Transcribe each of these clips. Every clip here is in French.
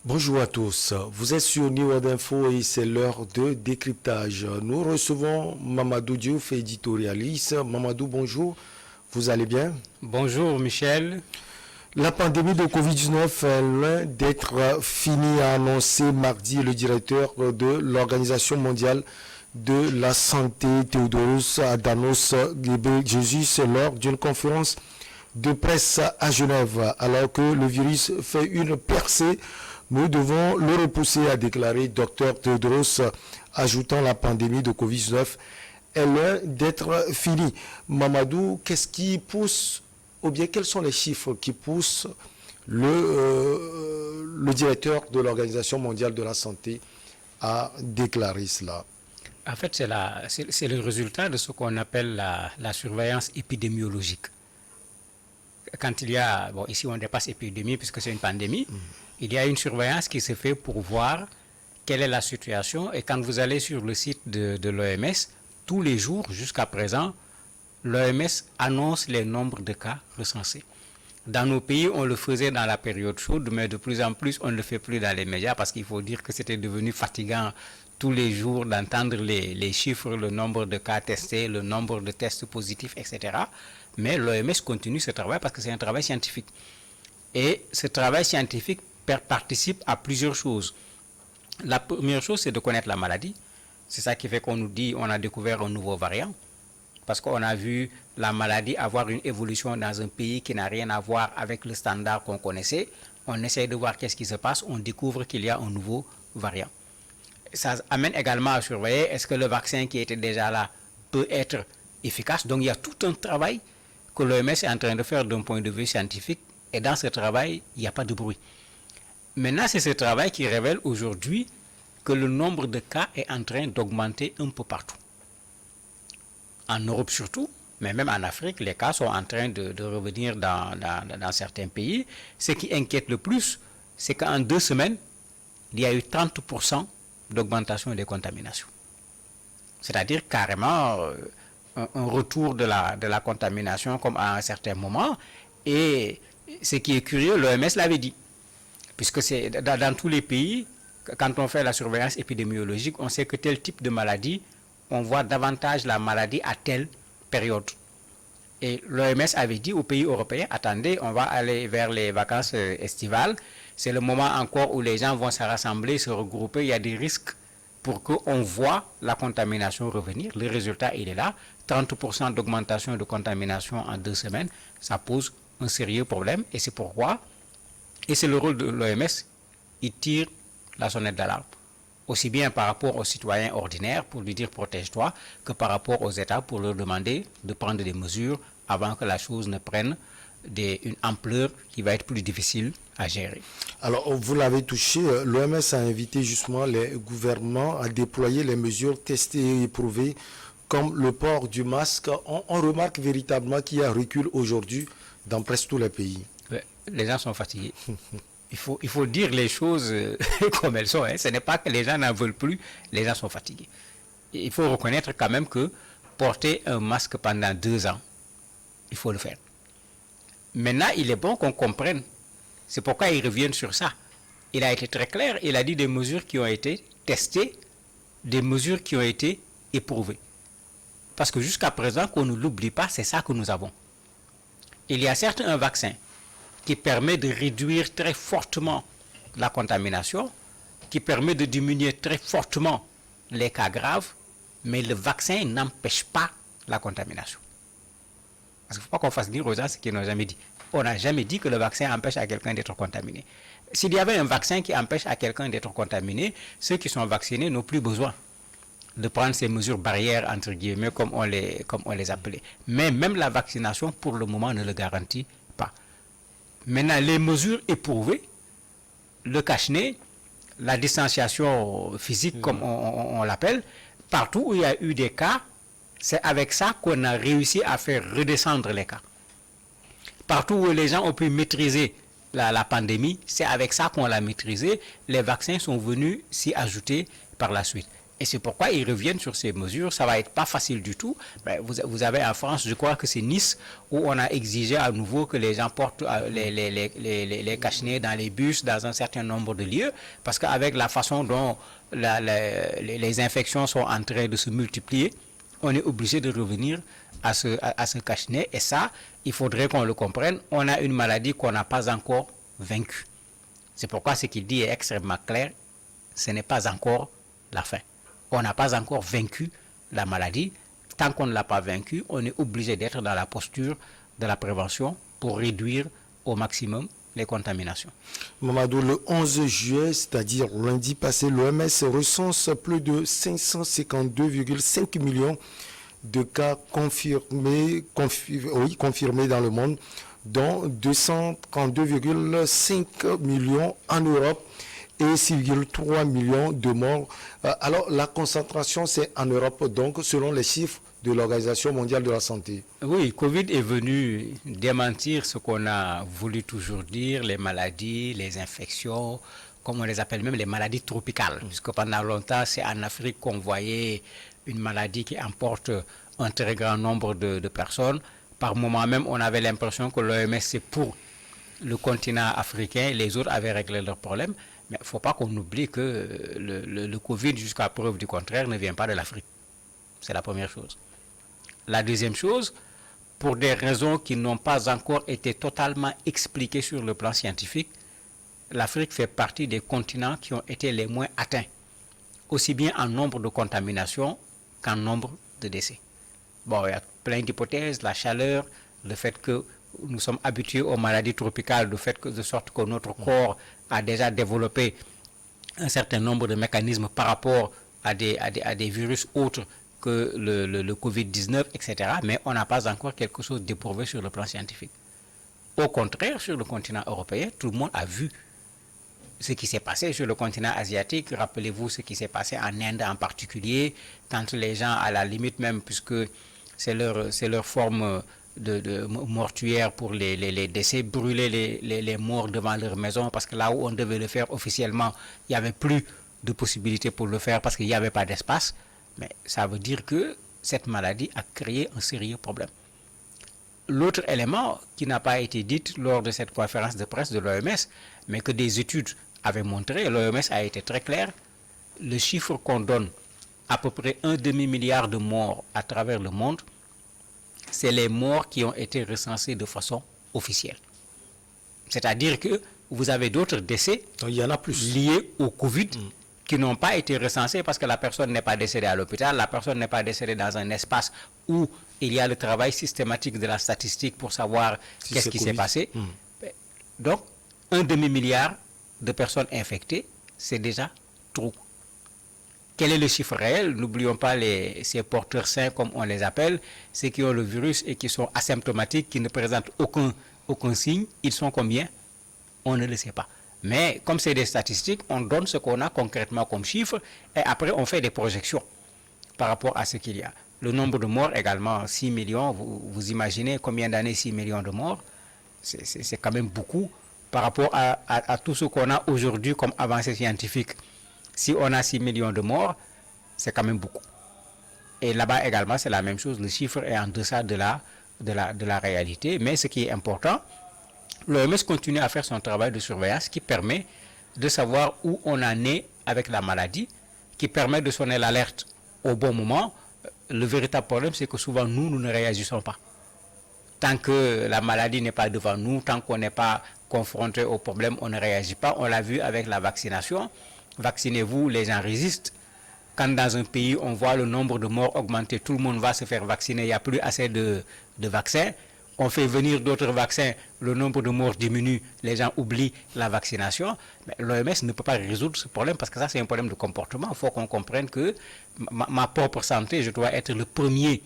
Bonjour à tous, vous êtes sur New World Info et c'est l'heure de décryptage. Nous recevons Mamadou Diouf, éditorialiste. Mamadou, bonjour, vous allez bien? Bonjour Michel. La pandémie de Covid-19 est loin d'être finie, a annoncé mardi le directeur de l'Organisation mondiale de la santé, Théodoros Adhanos Ghebreyesus, lors d'une conférence de presse à Genève. Alors que le virus fait une percée, nous devons le repousser, a déclaré Dr Théodoros, ajoutant la pandémie de Covid-19 est loin d'être finie. Mamadou, qu'est-ce qui pousse, ou bien quels sont les chiffres qui poussent le directeur de l'Organisation mondiale de la santé à déclarer cela? En fait, c'est le résultat de ce qu'on appelle la surveillance épidémiologique. Quand il y a, bon, ici on dépasse épidémie puisque c'est une pandémie, il y a une surveillance qui se fait pour voir quelle est la situation. Et quand vous allez sur le site de l'OMS, tous les jours jusqu'à présent, l'OMS annonce les nombres de cas recensés. Dans nos pays, on le faisait dans la période chaude, mais de plus en plus, on ne le fait plus dans les médias parce qu'il faut dire que c'était devenu fatigant tous les jours d'entendre les chiffres, le nombre de cas testés, le nombre de tests positifs, etc. Mais l'OMS continue ce travail parce que c'est un travail scientifique. Et ce travail scientifique participe à plusieurs choses. La première chose, c'est de connaître la maladie. C'est ça qui fait qu'on nous dit on a découvert un nouveau variant. Parce qu'on a vu la maladie avoir une évolution dans un pays qui n'a rien à voir avec le standard qu'on connaissait. On essaie de voir qu'est-ce qui se passe, on découvre qu'il y a un nouveau variant. Ça amène également à surveiller est-ce que le vaccin qui était déjà là peut être efficace. Donc il y a tout un travail que l'OMS est en train de faire d'un point de vue scientifique. Et dans ce travail, il n'y a pas de bruit. Maintenant, c'est ce travail qui révèle aujourd'hui que le nombre de cas est en train d'augmenter un peu partout. En Europe surtout, mais même en Afrique, les cas sont en train de revenir dans certains pays. Ce qui inquiète le plus, c'est qu'en 2 semaines, il y a eu 30% d'augmentation des contaminations. C'est-à-dire carrément un retour de la contamination comme à un certain moment. Et ce qui est curieux, l'OMS l'avait dit. Puisque c'est dans tous les pays, quand on fait la surveillance épidémiologique, on sait que tel type de maladie, on voit davantage la maladie à telle période. Et l'OMS avait dit aux pays européens, attendez, on va aller vers les vacances estivales. C'est le moment encore où les gens vont se rassembler, se regrouper. Il y a des risques pour qu'on voit la contamination revenir. Le résultat, il est là. 30% d'augmentation de contamination en 2 semaines, ça pose un sérieux problème. Et c'est pourquoi, et c'est le rôle de l'OMS, il tire la sonnette d'alarme. Aussi bien par rapport aux citoyens ordinaires pour lui dire protège-toi, que par rapport aux États pour leur demander de prendre des mesures avant que la chose ne prenne une ampleur qui va être plus difficile à gérer. Alors, vous l'avez touché, l'OMS a invité justement les gouvernements à déployer les mesures testées et éprouvées comme le port du masque. On remarque véritablement qu'il y a un recul aujourd'hui dans presque tous les pays. Les gens sont fatigués. Il faut dire les choses comme elles sont. Hein. Ce n'est pas que les gens n'en veulent plus, les gens sont fatigués. Et il faut reconnaître quand même que porter un masque pendant 2 ans, il faut le faire. Maintenant, il est bon qu'on comprenne. C'est pourquoi ils reviennent sur ça. Il a été très clair, il a dit des mesures qui ont été testées, des mesures qui ont été éprouvées. Parce que jusqu'à présent, qu'on ne l'oublie pas, c'est ça que nous avons. Il y a certes un vaccin qui permet de réduire très fortement la contamination, qui permet de diminuer très fortement les cas graves, mais le vaccin n'empêche pas la contamination. Parce qu'il ne faut pas qu'on fasse dire aux gens ce qu'ils n'ont jamais dit. On n'a jamais dit que le vaccin empêche à quelqu'un d'être contaminé. S'il y avait un vaccin qui empêche à quelqu'un d'être contaminé, ceux qui sont vaccinés n'ont plus besoin de prendre ces mesures barrières, entre guillemets, comme on les appelait. Mais même la vaccination, pour le moment, ne le garantit pas. Maintenant, les mesures éprouvées, le cache-nez, la distanciation physique, comme on l'appelle, partout où il y a eu des cas, c'est avec ça qu'on a réussi à faire redescendre les cas. Partout où les gens ont pu maîtriser la pandémie, c'est avec ça qu'on l'a maîtrisé. Les vaccins sont venus s'y ajouter par la suite. Et c'est pourquoi ils reviennent sur ces mesures. Ça va être pas facile du tout. Ben, vous avez en France, je crois que c'est Nice, où on a exigé à nouveau que les gens portent les cache-nez dans les bus, dans un certain nombre de lieux, parce qu'avec la façon dont les infections sont en train de se multiplier, on est obligé de revenir à ce cache-nez. Et ça, il faudrait qu'on le comprenne. On a une maladie qu'on n'a pas encore vaincue. C'est pourquoi ce qu'il dit est extrêmement clair. Ce n'est pas encore la fin. On n'a pas encore vaincu la maladie. Tant qu'on ne l'a pas vaincu, on est obligé d'être dans la posture de la prévention pour réduire au maximum les contaminations. Mamadou, le 11 juillet, c'est-à-dire lundi passé, l'OMS recense plus de 552,5 millions de cas confirmés dans le monde, dont 232,5 millions en Europe et 6,3 millions de morts. Alors, la concentration, c'est en Europe, donc, selon les chiffres de l'Organisation mondiale de la santé. Oui, Covid est venu démentir ce qu'on a voulu toujours dire, les maladies, les infections, comme on les appelle même les maladies tropicales. Puisque pendant longtemps, c'est en Afrique qu'on voyait une maladie qui emporte un très grand nombre de personnes. Par moment même, on avait l'impression que l'OMS, c'est pour le continent africain, les autres avaient réglé leurs problèmes. Mais il ne faut pas qu'on oublie que le Covid, jusqu'à preuve du contraire, ne vient pas de l'Afrique. C'est la première chose. La deuxième chose, pour des raisons qui n'ont pas encore été totalement expliquées sur le plan scientifique, l'Afrique fait partie des continents qui ont été les moins atteints, aussi bien en nombre de contaminations qu'en nombre de décès. Bon, il y a plein d'hypothèses, la chaleur, le fait que nous sommes habitués aux maladies tropicales, de sorte que notre corps a déjà développé un certain nombre de mécanismes par rapport à des virus autres que le Covid-19, etc. Mais on n'a pas encore quelque chose d'éprouvé sur le plan scientifique. Au contraire, sur le continent européen, tout le monde a vu ce qui s'est passé sur le continent asiatique. Rappelez-vous ce qui s'est passé en Inde en particulier, quand les gens, à la limite même, puisque c'est leur forme de mortuaire pour les décès, brûler les morts devant leur maison, parce que là où on devait le faire officiellement, il n'y avait plus de possibilité pour le faire parce qu'il n'y avait pas d'espace. Mais ça veut dire que cette maladie a créé un sérieux problème. L'autre élément qui n'a pas été dit lors de cette conférence de presse de l'OMS, mais que des études avaient montré, l'OMS a été très clair, le chiffre qu'on donne, à peu près 1 demi-milliard de morts à travers le monde, c'est les morts qui ont été recensés de façon officielle. C'est-à-dire que vous avez d'autres décès il y en a plus liés au Covid qui n'ont pas été recensés parce que la personne n'est pas décédée à l'hôpital, la personne n'est pas décédée dans un espace où il y a le travail systématique de la statistique pour savoir qu'est-ce qui s'est passé. Donc, 1 demi-milliard de personnes infectées, c'est déjà trop. Quel est le chiffre réel? N'oublions pas ces porteurs sains, comme on les appelle, ceux qui ont le virus et qui sont asymptomatiques, qui ne présentent aucun signe. Ils sont combien? On ne le sait pas. Mais comme c'est des statistiques, on donne ce qu'on a concrètement comme chiffre et après on fait des projections par rapport à ce qu'il y a. Le nombre de morts également, 6 millions, vous imaginez combien d'années 6 millions de morts? C'est quand même beaucoup par rapport à tout ce qu'on a aujourd'hui comme avancée scientifique. Si on a 6 millions de morts, c'est quand même beaucoup. Et là-bas également, c'est la même chose. Le chiffre est en deçà de la réalité. Mais ce qui est important, l'OMS continue à faire son travail de surveillance qui permet de savoir où on en est avec la maladie, qui permet de sonner l'alerte au bon moment. Le véritable problème, c'est que souvent, nous ne réagissons pas. Tant que la maladie n'est pas devant nous, tant qu'on n'est pas confronté au problème, on ne réagit pas. On l'a vu avec la vaccination. Vaccinez-vous, les gens résistent. Quand dans un pays, on voit le nombre de morts augmenter, tout le monde va se faire vacciner, il n'y a plus assez de vaccins. On fait venir d'autres vaccins, le nombre de morts diminue, les gens oublient la vaccination. Mais l'OMS ne peut pas résoudre ce problème parce que ça, c'est un problème de comportement. Il faut qu'on comprenne que ma propre santé, je dois être le premier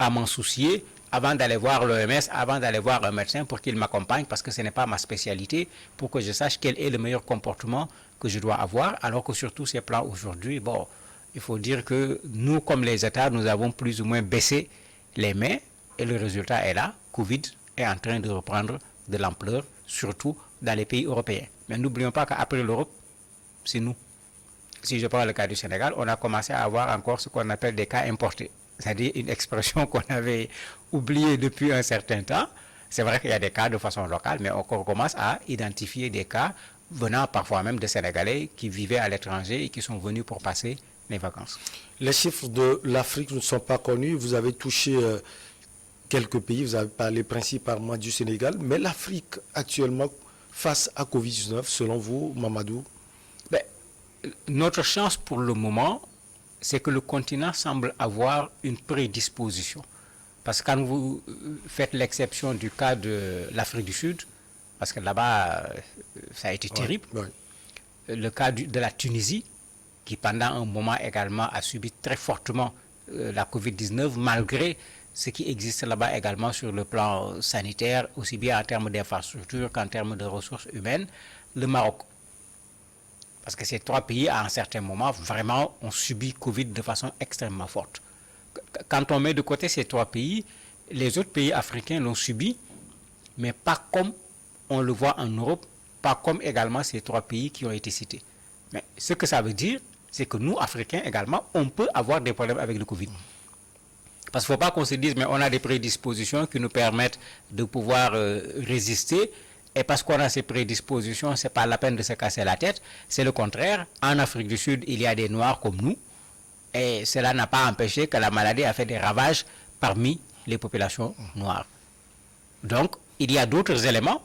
à m'en soucier avant d'aller voir l'OMS, avant d'aller voir un médecin pour qu'il m'accompagne parce que ce n'est pas ma spécialité, pour que je sache quel est le meilleur comportement que je dois avoir. Alors que sur tous ces plans aujourd'hui, bon, il faut dire que nous, comme les États, nous avons plus ou moins baissé les mains et le résultat est là. Covid est en train de reprendre de l'ampleur, surtout dans les pays européens. Mais n'oublions pas qu'après l'Europe, c'est nous. si je prends le cas du Sénégal, on a commencé à avoir encore ce qu'on appelle des cas importés. C'est-à-dire une expression qu'on avait oubliée depuis un certain temps. C'est vrai qu'il y a des cas de façon locale, mais on commence à identifier des cas venant parfois même de Sénégalais qui vivaient à l'étranger et qui sont venus pour passer les vacances. Les chiffres de l'Afrique ne sont pas connus. Vous avez touché quelques pays, vous avez parlé principalement du Sénégal, mais l'Afrique actuellement, face à Covid-19, selon vous, Mamadou? Ben, notre chance pour le moment, c'est que le continent semble avoir une prédisposition. Parce que quand vous faites l'exception du cas de l'Afrique du Sud, parce que là-bas, ça a été terrible, le cas de la Tunisie, qui pendant un moment également a subi très fortement la Covid-19, malgré ce qui existe là-bas également sur le plan sanitaire, aussi bien en termes d'infrastructures qu'en termes de ressources humaines, le Maroc. Parce que ces trois pays, à un certain moment, vraiment ont subi Covid de façon extrêmement forte. Quand on met de côté ces trois pays, les autres pays africains l'ont subi, mais pas comme on le voit en Europe, pas comme également ces trois pays qui ont été cités. Mais ce que ça veut dire, c'est que nous, Africains également, on peut avoir des problèmes avec le Covid. Parce qu'il ne faut pas qu'on se dise, mais on a des prédispositions qui nous permettent de pouvoir résister. Et parce qu'on a ces prédispositions, ce n'est pas la peine de se casser la tête. C'est le contraire. En Afrique du Sud, il y a des Noirs comme nous. Et cela n'a pas empêché que la maladie a fait des ravages parmi les populations noires. Donc, il y a d'autres éléments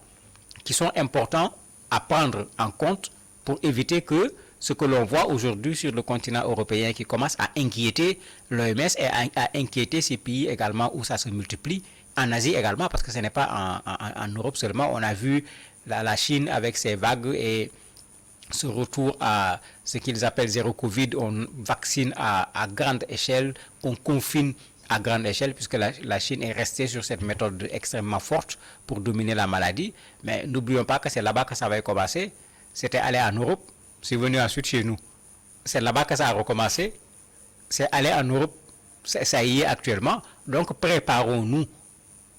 qui sont importants à prendre en compte pour éviter que ce que l'on voit aujourd'hui sur le continent européen qui commence à inquiéter l'OMS et à inquiéter ces pays également où ça se multiplie, en Asie également, parce que ce n'est pas en Europe seulement. On a vu la Chine avec ses vagues et ce retour à ce qu'ils appellent zéro Covid. On vaccine à grande échelle, on confine à grande échelle, puisque la Chine est restée sur cette méthode extrêmement forte pour dominer la maladie. Mais n'oublions pas que c'est là-bas que ça va commencer. C'était aller en Europe, c'est venu ensuite chez nous. C'est là-bas que ça a recommencé. C'est aller en Europe, ça y est actuellement. Donc préparons-nous,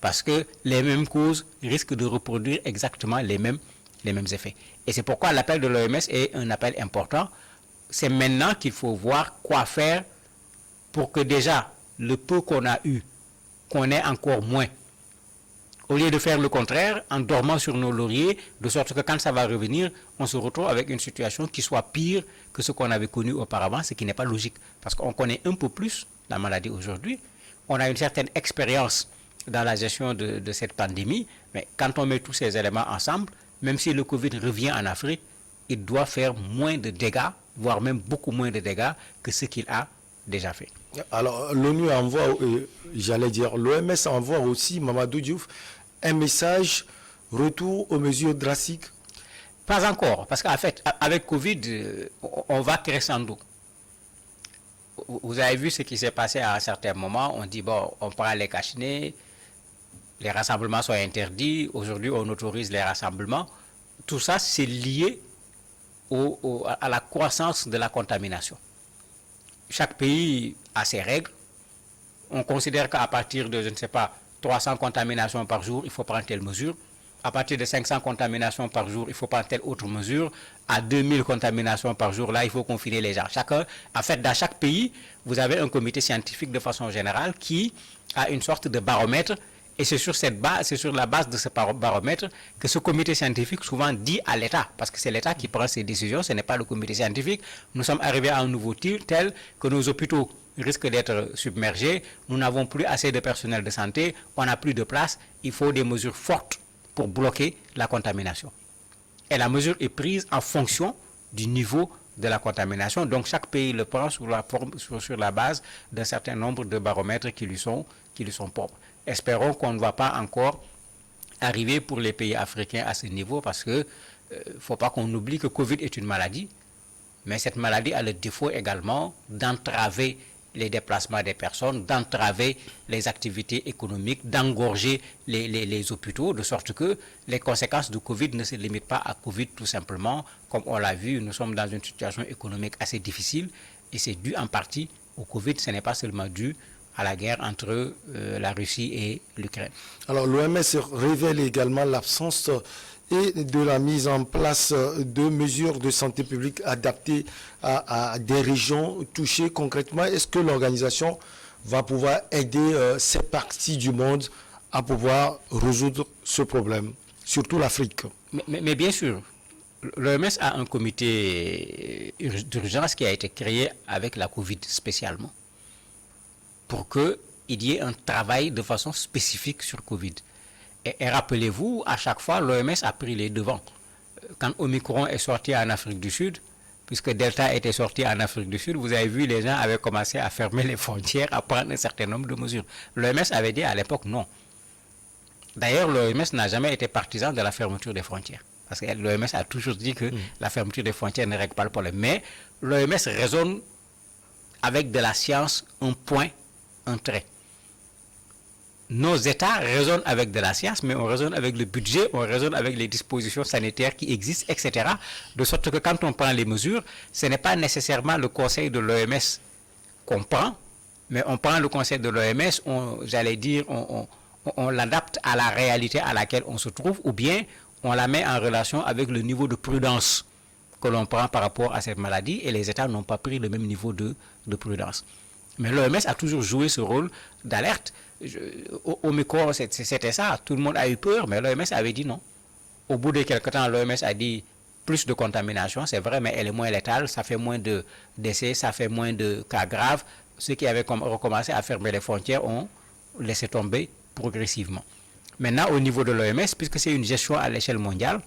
parce que les mêmes causes risquent de reproduire exactement les mêmes effets. Et c'est pourquoi l'appel de l'OMS est un appel important. C'est maintenant qu'il faut voir quoi faire pour que déjà le peu qu'on a eu, qu'on ait encore moins. Au lieu de faire le contraire, en dormant sur nos lauriers, de sorte que quand ça va revenir, on se retrouve avec une situation qui soit pire que ce qu'on avait connu auparavant, ce qui n'est pas logique. Parce qu'on connaît un peu plus la maladie aujourd'hui, on a une certaine expérience dans la gestion de cette pandémie, mais quand on met tous ces éléments ensemble, même si le Covid revient en Afrique, il doit faire moins de dégâts, voire même beaucoup moins de dégâts que ce qu'il a déjà fait. Alors, l'ONU envoie, j'allais dire, l'OMS envoie aussi, Mamadou Diouf, un message retour aux mesures drastiques. Pas encore, parce qu'en fait, avec Covid, on va crescendo. Vous avez vu ce qui s'est passé à un certain moment. On dit, bon, on prend les cache-nez, les rassemblements sont interdits. Aujourd'hui, on autorise les rassemblements. Tout ça, c'est lié à la croissance de la contamination. Chaque pays a ses règles. On considère qu'à partir de, je ne sais pas, 300 contaminations par jour, il faut prendre telle mesure. À partir de 500 contaminations par jour, il faut prendre telle autre mesure. À 2000 contaminations par jour, là, il faut confiner les gens. En fait, dans chaque pays, vous avez un comité scientifique de façon générale qui a une sorte de baromètre. Et c'est sur la base de ce baromètre que ce comité scientifique souvent dit à l'État, parce que c'est l'État qui prend ces décisions, ce n'est pas le comité scientifique. Nous sommes arrivés à un nouveau tel que nos hôpitaux risquent d'être submergés, nous n'avons plus assez de personnel de santé, on n'a plus de place, il faut des mesures fortes pour bloquer la contamination. Et la mesure est prise en fonction du niveau de la contamination. Donc chaque pays le prend sur la base d'un certain nombre de baromètres qui lui sont propres. Espérons qu'on ne va pas encore arriver pour les pays africains à ce niveau, parce que ne faut pas qu'on oublie que Covid est une maladie, mais cette maladie a le défaut également d'entraver les déplacements des personnes, d'entraver les activités économiques, d'engorger les hôpitaux, de sorte que les conséquences du Covid ne se limitent pas à Covid tout simplement. Comme on l'a vu, nous sommes dans une situation économique assez difficile et c'est dû en partie au Covid, ce n'est pas seulement dû à la guerre entre la Russie et l'Ukraine. Alors l'OMS révèle également l'absence et de la mise en place de mesures de santé publique adaptées à des régions touchées concrètement. Est-ce que l'organisation va pouvoir aider cette partie du monde à pouvoir résoudre ce problème, surtout l'Afrique? Mais bien sûr, l'OMS a un comité d'urgence qui a été créé avec la Covid spécialement pour qu'il y ait un travail de façon spécifique sur Covid. Et rappelez-vous, à chaque fois, l'OMS a pris les devants. Quand Omicron est sorti en Afrique du Sud, puisque Delta était sorti en Afrique du Sud, vous avez vu, les gens avaient commencé à fermer les frontières, à prendre un certain nombre de mesures. L'OMS avait dit à l'époque non. D'ailleurs, l'OMS n'a jamais été partisan de la fermeture des frontières. Parce que l'OMS a toujours dit que la fermeture des frontières ne règle pas le problème. Mais l'OMS raisonne avec de la science, un point, un trait. Nos États raisonnent avec de la science, mais on raisonne avec le budget, on raisonne avec les dispositions sanitaires qui existent, etc. De sorte que quand on prend les mesures, ce n'est pas nécessairement le conseil de l'OMS qu'on prend, mais on prend le conseil de l'OMS, j'allais dire, on l'adapte à la réalité à laquelle on se trouve, ou bien on la met en relation avec le niveau de prudence que l'on prend par rapport à cette maladie, et les États n'ont pas pris le même niveau de prudence. Mais l'OMS a toujours joué ce rôle d'alerte. Omicron, c'était ça, tout le monde a eu peur, mais l'OMS avait dit non. Au bout de quelques temps, l'OMS a dit plus de contamination, c'est vrai, mais elle est moins létale, ça fait moins de décès, ça fait moins de cas graves. Ceux qui avaient recommencé à fermer les frontières ont laissé tomber progressivement. Maintenant, au niveau de l'OMS, puisque c'est une gestion à l'échelle mondiale,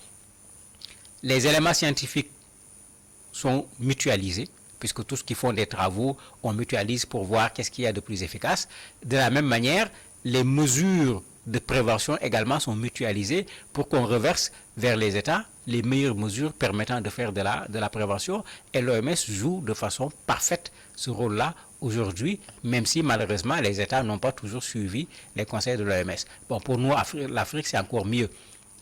les éléments scientifiques sont mutualisés, puisque tous qui font des travaux, on mutualise pour voir qu'est-ce qu'il y a de plus efficace. De la même manière, les mesures de prévention également sont mutualisées pour qu'on reverse vers les États les meilleures mesures permettant de faire de la prévention. Et l'OMS joue de façon parfaite ce rôle-là aujourd'hui, même si malheureusement les États n'ont pas toujours suivi les conseils de l'OMS. Bon, pour nous, l'Afrique, c'est encore mieux.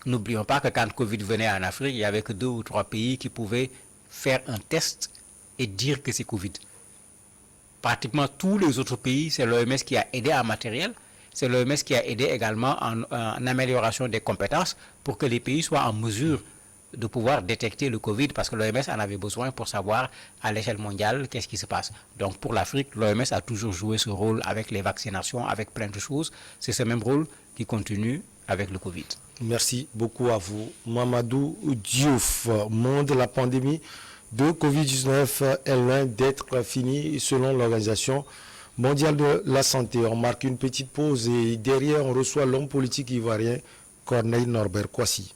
N'oublions pas que quand Covid venait en Afrique, il n'y avait que 2 ou 3 pays qui pouvaient faire un test et dire que c'est Covid. Pratiquement tous les autres pays, c'est l'OMS qui a aidé en matériel, c'est l'OMS qui a aidé également en amélioration des compétences pour que les pays soient en mesure de pouvoir détecter le Covid, parce que l'OMS en avait besoin pour savoir à l'échelle mondiale qu'est-ce qui se passe. Donc pour l'Afrique, l'OMS a toujours joué ce rôle avec les vaccinations, avec plein de choses. C'est ce même rôle qui continue avec le Covid. Merci beaucoup à vous. Mamadou Diouf, monde de la pandémie de Covid-19 est loin d'être fini selon l'Organisation mondiale de la santé. On marque une petite pause et derrière on reçoit l'homme politique ivoirien Corneille Norbert Kouassi.